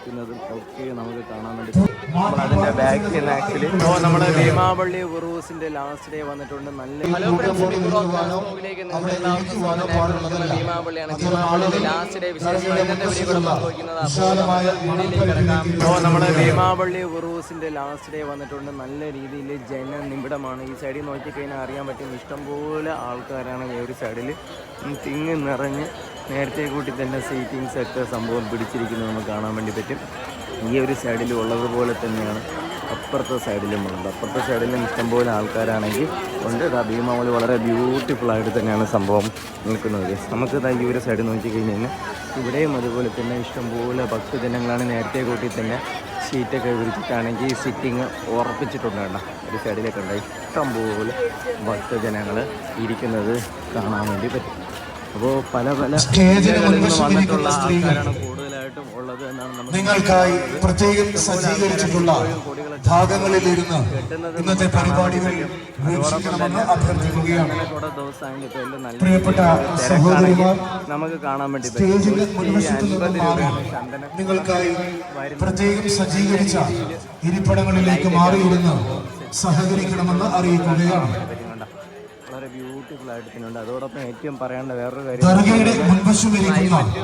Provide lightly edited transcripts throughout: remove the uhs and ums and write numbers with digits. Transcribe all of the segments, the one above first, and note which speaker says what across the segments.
Speaker 1: നിൽക്കുന്നതും ഒക്കെ നമുക്ക് കാണാൻ വേണ്ടി നമ്മൾ അതിൻ്റെ ബാക്കിൽ നിന്ന് ആക്ച്വലി ഇപ്പോൾ നമ്മൾ ഭീമാപള്ളി ഉറൂസിൻ്റെ ലാസ്റ്റ് ഡേ വന്നിട്ടുണ്ട്. നല്ല ഭീമാപള്ളിയാണ്. ഭീമാപള്ളിയുടെ ലാസ്റ്റ് ഡേ വിശേഷങ്ങൾ ഇന്നത്തെ വീഡിയോ കൂടെ പങ്കുവയ്ക്കുന്നതാണ്. ഇപ്പോൾ നമ്മൾ ഭീമാപള്ളി ഉറൂസിൻ്റെ ലാസ്റ്റ് ഡേ വന്നിട്ടുണ്ട്. നല്ല രീതിയിൽ ജനനിബിഡമാണ്. ഈ സൈഡിൽ നോക്കിക്കഴിഞ്ഞാൽ അറിയാൻ പറ്റും ഇഷ്ടംപോലെ ആൾക്കാരാണ് ഈ ഒരു സൈഡിൽ തിങ്ങി നിറഞ്ഞ് നേരത്തെ കൂട്ടി തന്നെ സീറ്റിങ്സ് ഒക്കെ സംഭവം പിടിച്ചിരിക്കുന്നത് നമുക്ക് കാണാൻ വേണ്ടി പറ്റും. ഈ ഒരു സൈഡിൽ ഉള്ളതുപോലെ തന്നെയാണ് അപ്പുറത്തെ സൈഡിലും ഉള്ളത്. അപ്പുറത്തെ സൈഡിലും ഇഷ്ടംപോലെ ആൾക്കാരാണെങ്കിൽ ഉണ്ട്. ഭീമാപള്ളി വളരെ ബ്യൂട്ടിഫുള്ളായിട്ട് തന്നെയാണ് സംഭവം നിൽക്കുന്നത്. നമുക്ക് ഈ ഒരു സൈഡ് നോക്കിക്കഴിഞ്ഞാൽ ഇവിടെയും അതുപോലെ തന്നെ ഇഷ്ടംപോലെ ഭക്തജനങ്ങളാണ്. നേരത്തെ കൂട്ടി തന്നെ ഷീറ്റൊക്കെ വിരിച്ചിട്ടാണെങ്കിൽ സിറ്റിങ് ഉറപ്പിച്ചിട്ടുണ്ട്. കേട്ടോ ഒരു സൈഡിലേക്ക് ഉണ്ട് ഇഷ്ടംപോലെ ഭക്തജനങ്ങൾ ഇരിക്കുന്നത് കാണാൻ വേണ്ടി പറ്റും. അപ്പോൾ പല പല ജില്ലകളിൽ നിന്ന് വന്നിട്ടുള്ള ആൾക്കാരാണ് കൂടുതലായിട്ടും ഉള്ളത് എന്നാണ് നമുക്ക്
Speaker 2: നിങ്ങൾക്കായി പ്രത്യേകം സജ്ജീകരിച്ചിട്ടുള്ള ഭാഗങ്ങളിലിരുന്ന് ഇന്നത്തെ പരിപാടികൾ വീക്ഷിക്കണമെന്ന് അഭ്യർത്ഥിക്കുകയാണ്. പ്രിയപ്പെട്ട സഹോദരിമാർ,
Speaker 1: നമുക്ക് കാണാൻ വേണ്ടി
Speaker 2: സ്റ്റേജിന്റെ മുൻവശത്ത് നിങ്ങൾക്കായി പ്രത്യേകം സജ്ജീകരിച്ച ഇരിപ്പിടങ്ങളിലേക്ക് മാറിയിരുന്ന് സഹകരിക്കണമെന്ന് അറിയിക്കുകയാണ്.
Speaker 1: വളരെ ബ്യൂട്ടിഫുൾ ആയിട്ടുണ്ട്. അതോടൊപ്പം ഏറ്റവും പറയേണ്ട വേറൊരു കാര്യം,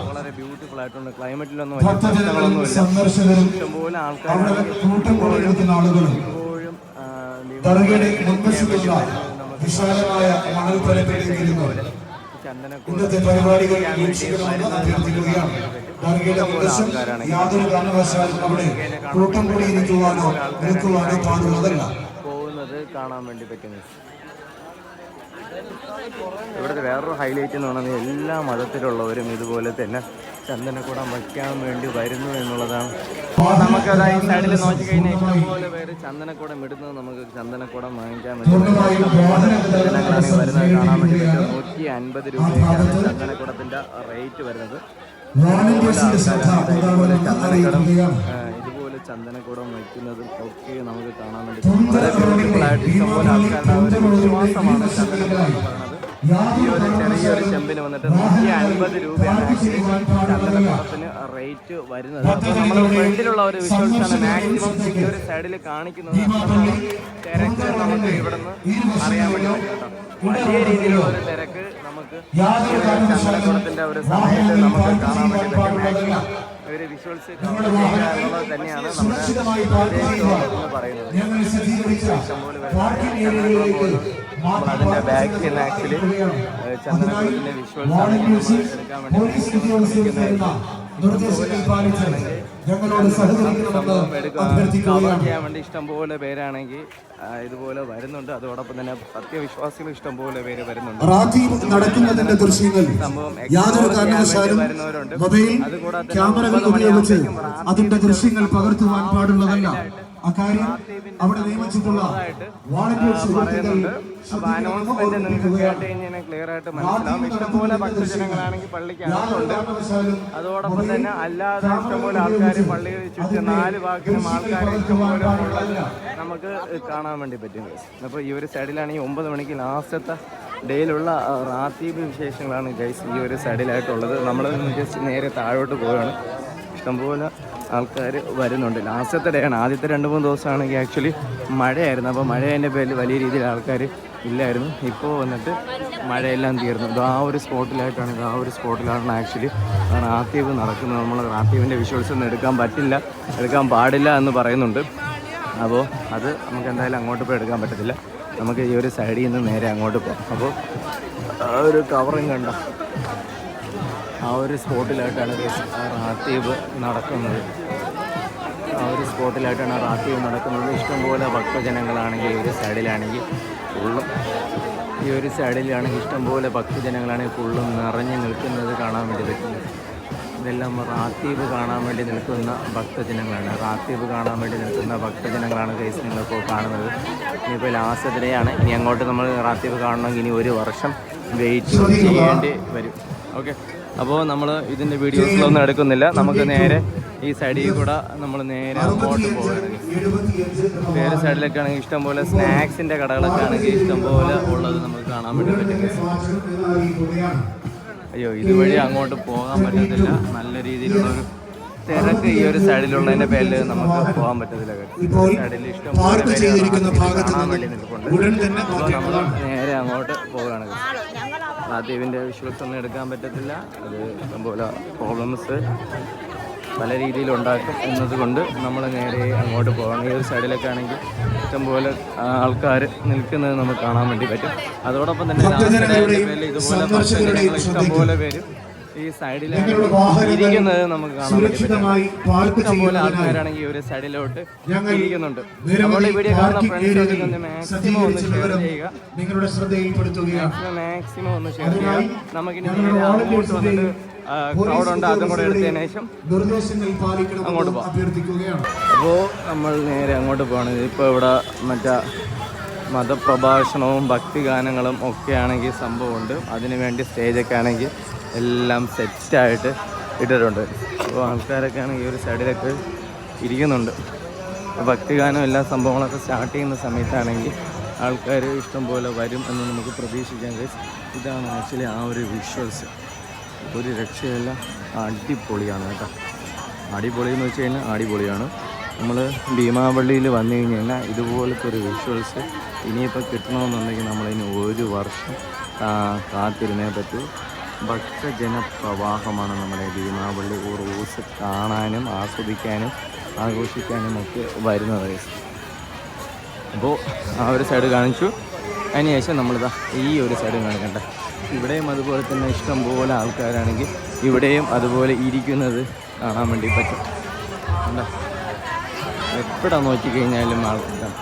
Speaker 1: വളരെ ബ്യൂട്ടിഫുൾ ആയിട്ടുണ്ട്. ക്ലൈമറ്റിലൊന്നും വലിയ പ്രശ്നങ്ങളൊന്നുമില്ല. ഇഷ്ടംപോലെ ആൾക്കാരാണ് ഇപ്പോഴും
Speaker 2: ഇന്നത്തെ പരിപാടികൾ വീക്ഷിക്കണമെന്ന് അഭ്യർത്ഥിക്കുകയാണ്. യാതൊരു കാരണവശാലും അവിടെ കൂട്ടം കൂടിയിരിക്കുവാനോ നിൽക്കുവാനോ പാടുള്ളതല്ല.
Speaker 1: പോകുന്നത് കാണാൻ വേണ്ടി പറ്റുന്നത്. ഇവിടുത്തെ വേറൊരു ഹൈലൈറ്റ് എന്ന് പറയുന്നത് എല്ലാ മതത്തിലുള്ളവരും ഇതുപോലെ തന്നെ ചന്ദനക്കുടം വയ്ക്കാൻ വേണ്ടി വരുന്നു എന്നുള്ളതാണ്. നമുക്കത് ഈ സൈഡിൽ നോക്കിക്കഴിഞ്ഞാൽ ഇഷ്ടംപോലെ പേര് ചന്ദനക്കുടം ഇടുന്നത് നമുക്ക് ചന്ദനക്കുടം വാങ്ങിക്കാൻ വേണ്ടി ജനങ്ങളാണെങ്കിൽ വരുന്നത് കാണാൻ വേണ്ടി പറ്റും. 150 രൂപയൊക്കെയാണ് ചന്ദനക്കുടത്തിൻ്റെ റേറ്റ് വരുന്നത്. ഇതുപോലെ ചന്ദനക്കുടം വയ്ക്കുന്നതും ഒക്കെ നമുക്ക് കാണാൻ വേണ്ടി വളരെ ബ്യൂട്ടിഫുള്ളായിട്ട് ഇഷ്ടംപോലെ ആൾക്കാരുടെ ഒരു വിശ്വാസമാണ് ചന്ദനക്കുടം എന്ന് പറയുന്നത്. ഈ ഒരു ചെറിയൊരു ചെമ്പിന് വന്നിട്ട് 150 രൂപയാണ് ചന്ദനക്കുടത്തിന് റേറ്റ് വരുന്നത്. അപ്പോൾ നമ്മൾ ഫ്രണ്ടിലുള്ള ഒരു വിഷ്വൽസാണ് മാക്സിമം ഈ ഒരു സൈഡിൽ കാണിക്കുന്നത്. തിരക്ക് നമുക്ക് ഇവിടെ നിന്ന് അറിയാൻ വേണ്ടി പറ്റും കേട്ടോ. വലിയ രീതിയിലുള്ള ഒരു തിരക്ക് നമുക്ക് ചന്ദനക്കുടത്തിൻ്റെ ഒരു സമയത്ത് നമുക്ക് കാണാൻ വേണ്ടി പറ്റും. മാക്സിമം ഒരു വിഷ്വൽസ് എന്നുള്ളത് തന്നെയാണ് നമ്മുടെ എന്ന് പറയുന്നത്. ഇഷ്ടംപോലെ നമ്മൾ അതിൻ്റെ ബാക്കിൽ നിന്ന് ആക്ച്വലി ചന്ദനക്കുടത്തിൻ്റെ വിഷ്വൽസാണ് എടുക്കാൻ വേണ്ടി കവർ ചെയ്യാൻ വേണ്ടി ഇഷ്ടംപോലെ പേരാണെങ്കിൽ ഇതുപോലെ വരുന്നുണ്ട്. അതോടൊപ്പം തന്നെ സത്യവിശ്വാസികൾ ഇഷ്ടംപോലെ പേര് വരുന്നുണ്ട്.
Speaker 2: നടക്കുന്നതിന്റെ ദൃശ്യങ്ങൾ യാതൊരു കാരണവശാലും മൊബൈൽ ക്യാമറകൾ ഉപയോഗിച്ച് അതിന്റെ ദൃശ്യങ്ങൾ പകർത്തുവാൻ പാടുള്ളതല്ല. അക്കാര്യം അവിടെ നിയമിച്ചിട്ടുള്ള
Speaker 1: അനൗൺസ്മെന്റ് നിങ്ങൾക്ക് കേട്ട് കഴിഞ്ഞാൽ ക്ലിയർ ആയിട്ട് മനസ്സിലാവും. ഇഷ്ടംപോലെ ഭക്തജനങ്ങളാണെങ്കിൽ പള്ളിക്ക് അകത്തുണ്ട്. അതോടൊപ്പം തന്നെ അല്ലാതെ ഇഷ്ടംപോലെ ആൾക്കാർ പള്ളിയിൽ ചുറ്റും 4 ഭാഗത്തിനും ആൾക്കാർ ഇഷ്ടംപോലെ ഉള്ളത് നമുക്ക് കാണാൻ വേണ്ടി പറ്റും. അപ്പോൾ ഈ ഒരു സൈഡിലാണെങ്കിൽ 9 മണിക്ക് ലാസ്റ്റത്തെ ഡേയിലുള്ള റാത്തീബ് വിശേഷങ്ങളാണ് ഗൈസ് ഈ ഒരു സൈഡിലായിട്ടുള്ളത്. നമ്മൾ ജസ്റ്റ് നേരെ താഴോട്ട് പോവുകയാണ്. ഇഷ്ടംപോലെ ആൾക്കാർ വരുന്നുണ്ട്. ലാസ്റ്റത്തെ ഡേ ആണ്. ആദ്യത്തെ 2-3 ദിവസമാണെങ്കിൽ ആക്ച്വലി മഴയായിരുന്നു. അപ്പോൾ മഴേൻ്റെ പേരിൽ വലിയ രീതിയിൽ ആൾക്കാർ ഇല്ലായിരുന്നു. ഇപ്പോൾ വന്നിട്ട് മഴയെല്ലാം തീർന്നു. ഇത് ആ ഒരു സ്പോട്ടിലാണ് ആക്ച്വലി റാത്തീബ് നടക്കുന്നത്. നമ്മൾ റാത്തീബിൻ്റെ വിഷ്വൽസ് ഒന്നും എടുക്കാൻ പാടില്ല എന്ന് പറയുന്നുണ്ട്. അപ്പോൾ അത് നമുക്ക് എന്തായാലും അങ്ങോട്ട് പോയി എടുക്കാൻ പറ്റത്തില്ല. നമുക്ക് ഈ ഒരു സൈഡിൽ നിന്ന് നേരെ അങ്ങോട്ട് പോകാം. അപ്പോൾ ആ ഒരു കവറും കണ്ട ആ ഒരു സ്പോട്ടിലായിട്ടാണ് റാത്തീബ് നടക്കുന്നത്. ഇഷ്ടംപോലെ ഭക്തജനങ്ങളാണെങ്കിൽ ഈ ഒരു സൈഡിലാണെങ്കിൽ ഇഷ്ടംപോലെ ഭക്തജനങ്ങളാണെങ്കിൽ ഫുള്ളും നിറഞ്ഞു നിൽക്കുന്നത് കാണാൻ വേണ്ടി പറ്റുന്നത്. ഇതെല്ലാം റാത്തീബ് കാണാൻ വേണ്ടി നിൽക്കുന്ന ഭക്തജനങ്ങളാണ് കേസ് നിങ്ങളിപ്പോൾ കാണുന്നത്. ഇനിയിപ്പോൾ ലാസ്റ്റ് ഡേ ആണ്. ഇനി അങ്ങോട്ട് നമ്മൾ റാത്തീബ് കാണണമെങ്കിൽ ഇനി 1 വർഷം വെയിറ്റ് ചെയ്യേണ്ടി വരും. ഓക്കെ, അപ്പോൾ നമ്മൾ ഇതിൻ്റെ വീഡിയോസിലൊന്നും എടുക്കുന്നില്ല. നമുക്ക് നേരെ ഈ സൈഡിൽ കൂടെ നമ്മൾ നേരെ അങ്ങോട്ട് പോകുകയാണെങ്കിൽ വേറെ സൈഡിലൊക്കെ ആണെങ്കിൽ ഇഷ്ടംപോലെ സ്നാക്സിൻ്റെ കടകളൊക്കെ ആണെങ്കിൽ ഇഷ്ടംപോലെ ഉള്ളത് നമുക്ക് കാണാൻ വേണ്ടി പറ്റും. അയ്യോ, ഇതുവഴി അങ്ങോട്ട് പോകാൻ പറ്റത്തില്ല. നല്ല രീതിയിലുള്ളൊരു തിരക്ക് ഈ ഒരു സൈഡിലുള്ളതിൻ്റെ പേരിൽ നമുക്ക് പോകാൻ പറ്റത്തില്ല. സൈഡിൽ ഇഷ്ടം
Speaker 2: പാർക്ക് ചെയ്തിരിക്കുന്ന ഭാഗത്ത്
Speaker 1: കാണാൻ വേണ്ടി നിൽപ്പുണ്ട്.
Speaker 2: ഉടൻ തന്നെ
Speaker 1: അപ്പോൾ നമ്മൾ നേരെ അങ്ങോട്ട് പോവുകയാണ്. ദ്വീപിൻ്റെ വിഷ്വൽസ് ഒന്നും എടുക്കാൻ പറ്റത്തില്ല. അത് ഇഷ്ടംപോലെ പ്രോബ്ലംസ് പല രീതിയിലുണ്ടാക്കും എന്നതുകൊണ്ട് നമ്മൾ നേരെ അങ്ങോട്ട് പോകണം. ഈ ഒരു സൈഡിലൊക്കെ ആണെങ്കിൽ ഇഷ്ടംപോലെ ആൾക്കാർ നിൽക്കുന്നത് നമുക്ക് കാണാൻ വേണ്ടി പറ്റും. അതോടൊപ്പം തന്നെ ഇതുപോലെ ഭക്തജനങ്ങൾ ഇഷ്ടംപോലെ പേര് ഈ സൈഡിൽ ഇരിക്കുന്നത് നമുക്ക് കാണാൻ വേണ്ടി പറ്റും. ഇഷ്ടംപോലെ ആൾക്കാരാണെങ്കിൽ ഈ ഒരു സൈഡിലോട്ട് ഇരിക്കുന്നുണ്ട്. അപ്പോൾ ഈ വീഡിയോ കാണുന്ന ഫ്രണ്ട്സിനോട് ഒന്ന് മാക്സിമം ഒന്ന് ഷെയർ ചെയ്യുക.
Speaker 2: നിങ്ങളുടെ ശ്രദ്ധയിൽപ്പെടുത്തുകയാണ്.
Speaker 1: മാക്സിമം ഒന്ന് ഷെയർ ചെയ്യുക. നമുക്കിനി അങ്ങോട്ട് വന്നിട്ട് ക്രൗഡുണ്ട്, അതും കൂടെ എടുത്തതിന് ശേഷം അങ്ങോട്ട് പോകാം. അപ്പോൾ നമ്മൾ നേരെ അങ്ങോട്ട് പോകണം. ഇപ്പോൾ ഇവിടെ മറ്റേ മതപ്രഭാഷണവും ഭക്തിഗാനങ്ങളും ഒക്കെ ആണെങ്കിൽ സംഭവമുണ്ട്. അതിനുവേണ്ടി സ്റ്റേജൊക്കെ ആണെങ്കിൽ എല്ലാം സെറ്റായിട്ട് ഇട്ടിട്ടുണ്ട്. അപ്പോൾ ആൾക്കാരൊക്കെ ആണെങ്കിൽ ഈ ഒരു സൈഡിലൊക്കെ ഇരിക്കുന്നുണ്ട്. ഭക്തിഗാനം എല്ലാ സംഭവങ്ങളൊക്കെ സ്റ്റാർട്ട് ചെയ്യുന്ന സമയത്താണെങ്കിൽ ആൾക്കാർ ഇഷ്ടംപോലെ വരും എന്ന് നമുക്ക് പ്രതീക്ഷിക്കാൻ കഴിയും. ഇതാണ് ആക്ച്വലി ആ ഒരു വിഷ്വൽസ്. ഒരു രക്ഷയല്ല, അടിപൊളിയാണ് കേട്ടോ. അടിപൊളി എന്ന് വെച്ച് കഴിഞ്ഞാൽ അടിപൊളിയാണ്. നമ്മൾ ഭീമാപള്ളിയിൽ വന്നു കഴിഞ്ഞ് കഴിഞ്ഞാൽ ഇതുപോലത്തെ ഒരു വിഷ്വൽസ് ഇനിയിപ്പോൾ കിട്ടണമെന്നുണ്ടെങ്കിൽ നമ്മളിനി ഒരു വർഷം കാത്തിരുന്നേ പറ്റൂ. ഭക്തജനപ്രവാഹമാണ് നമ്മുടെ ഭീമാപള്ളി ഉറൂസ് കാണാനും ആസ്വദിക്കാനും ആഘോഷിക്കാനും ഒക്കെ വരുന്നത്. അപ്പോൾ ആ ഒരു സൈഡ് കാണിച്ചു. അതിനുശേഷം നമ്മളിതാ ഈ ഒരു സൈഡ് കാണിക്കണ്ട. ഇവിടെയും അതുപോലെ തന്നെ ഇഷ്ടംപോലെ ആൾക്കാരാണെങ്കിൽ ഇവിടെയും അതുപോലെ ഇരിക്കുന്നത് കാണാൻ വേണ്ടി പറ്റും. എന്താ എവിടെ നോക്കിക്കഴിഞ്ഞാലും ആൾക്കാരാണ്.